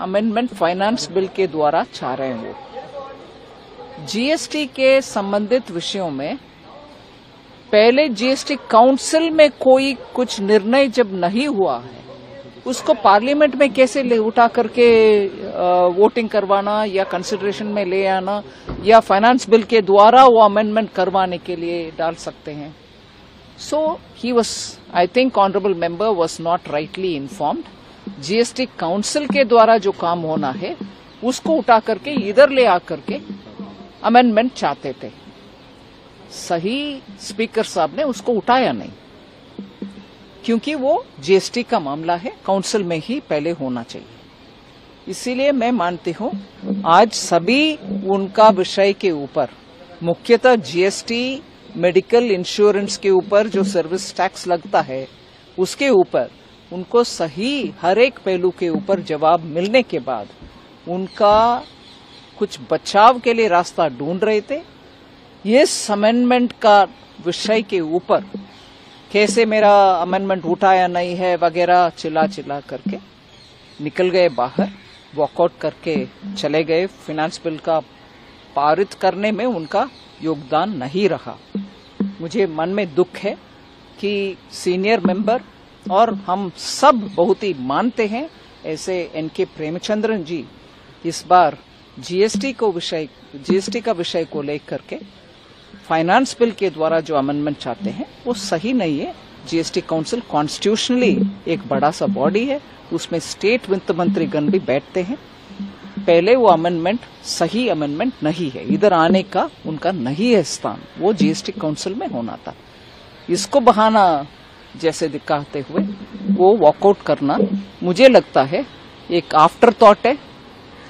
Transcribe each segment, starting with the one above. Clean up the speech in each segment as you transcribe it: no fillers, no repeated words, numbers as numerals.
Amendment finance bill के द्वारा चाह रहे हैं वो जीएसटी के संबंधित विषयों में पहले जीएसटी काउंसिल में कोई कुछ निर्णय जब नहीं हुआ है उसको पार्लियामेंट में कैसे ले उठा करके वोटिंग करवाना या कंसिडरेशन में ले आना या फाइनेंस बिल के द्वारा वो अमेंडमेंट करवाने के लिए डाल सकते हैं. So he was, I think honourable member was not rightly informed. GST council के द्वारा जो काम होना है उसको उठा करके इधर ले आकर के अमेंडमेंट चाहते थे. सही स्पीकर साहब ने उसको उठाया नहीं क्योंकि वो जीएसटी का मामला है, काउंसिल में ही पहले होना चाहिए. इसीलिए मैं मानती हूं आज सभी उनका विषय के ऊपर, मुख्यतः जीएसटी, मेडिकल इंश्योरेंस के ऊपर जो सर्विस टैक्स लगता है उसके ऊपर उनको सही हर एक पहलू के ऊपर जवाब मिलने के बाद उनका कुछ बचाव के लिए रास्ता ढूंढ रहे थे. ये अमेंडमेंट का विषय के ऊपर कैसे मेरा अमेंडमेंट उठाया नहीं है वगैरह चिल्ला चिल्ला करके निकल गए बाहर, वॉकआउट करके चले गए. फाइनेंस बिल का पारित करने में उनका योगदान नहीं रहा. मुझे मन में दुख है कि सीनियर मेंबर और हम सब बहुत ही मानते हैं ऐसे एनके प्रेमचंद्रन जी इस बार जीएसटी का विषय को लेकर के फाइनेंस बिल के द्वारा जो अमेंडमेंट चाहते हैं वो सही नहीं है. जीएसटी काउंसिल कॉन्स्टिट्यूशनली एक बड़ा सा बॉडी है, उसमें स्टेट वित्त मंत्रीगण भी बैठते हैं. पहले वो अमेंडमेंट सही अमेंडमेंट नहीं है, इधर आने का उनका नहीं है स्थान, वो जीएसटी काउंसिल में होना था. इसको बहाना जैसे दिखाते हुए वो वॉकआउट करना मुझे लगता है एक आफ्टर थॉट है,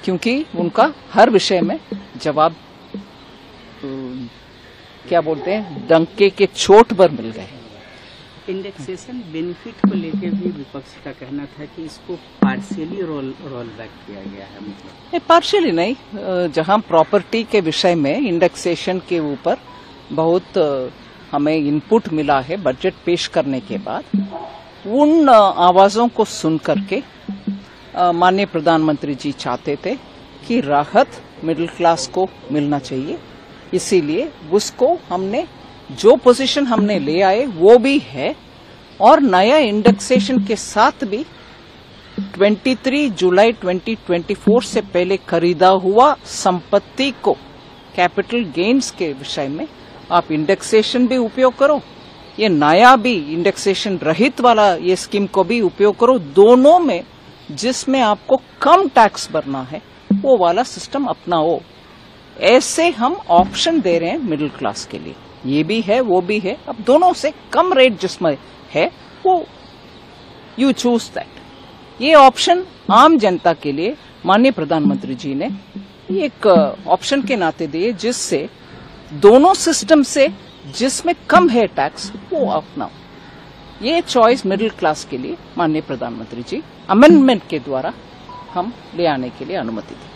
क्योंकि उनका हर विषय में जवाब क्या बोलते हैं डंके के चोट पर मिल गए. इंडेक्सेशन बेनिफिट को लेकर भी विपक्ष का कहना था कि इसको पार्शियली रोल बैक किया गया है. मतलब पार्शियली नहीं, जहां प्रॉपर्टी के विषय में इंडेक्सेशन के ऊपर बहुत हमें इनपुट मिला है बजट पेश करने के बाद, उन आवाजों को सुन करके माननीय प्रधानमंत्री जी चाहते थे कि राहत मिडिल क्लास को मिलना चाहिए. इसीलिए उसको हमने जो पोजीशन हमने ले आए वो भी है, और नया इंडेक्सेशन के साथ भी 23 जुलाई 2024 से पहले खरीदा हुआ संपत्ति को कैपिटल गेन्स के विषय में आप इंडेक्सेशन भी उपयोग करो, ये नया भी इंडेक्सेशन रहित वाला ये स्कीम को भी उपयोग करो. दोनों में जिसमें आपको कम टैक्स भरना है वो वाला सिस्टम अपनाओ. ऐसे हम ऑप्शन दे रहे हैं मिडिल क्लास के लिए, ये भी है वो भी है. अब दोनों से कम रेट जिसमें है वो यू चूज दैट. ये ऑप्शन आम जनता के लिए माननीय प्रधानमंत्री जी ने एक ऑप्शन के नाते दिए, जिससे दोनों सिस्टम से जिसमें कम है टैक्स वो अपनाओ. ये चॉइस मिडिल क्लास के लिए माननीय प्रधानमंत्री जी अमेंडमेंट के द्वारा हम ले आने के लिए अनुमति दी.